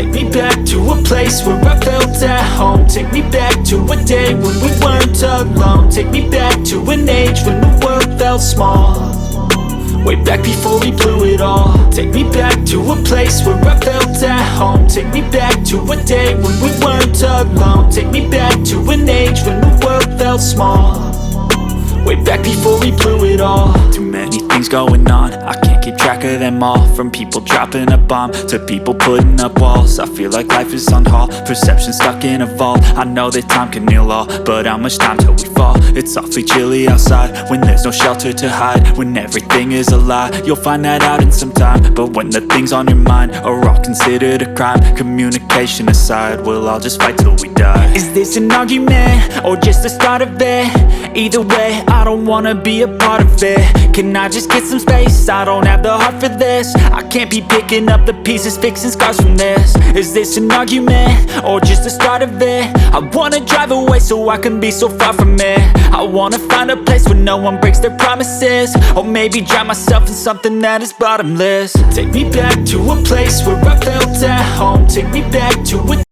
Take me back to a place where I felt at home. Take me back to a day when we weren't alone. Take me back to an age when the world felt small, way back before we blew it all. Take me back to a place where I felt at home. Take me back to a day when we weren't alone. Take me back to an age when the world felt small, way back before we blew it all. Too many things going on, I can't keep track of them all. From people dropping a bomb to people putting up walls. I feel like life is on hold, perception stuck in a vault. I know that time can heal all, but how much time till we fall? It's awfully chilly outside when there's no shelter to hide. When everything is a lie, you'll find that out in some time. But when the things on your mind are all considered a crime, communication aside, we'll all just fight till we die. Is this an argument or just the start of it? Either way, I don't wanna be a part of it. Can I just get some space? I don't have the heart for this. I can't be picking up the pieces, fixing scars from this. Is this an argument or just the start of it? I wanna drive away so I can be so far from it. I wanna find a place where no one breaks their promises, or maybe drown myself in something that is bottomless. Take me back to a place where I felt at home. Take me back to a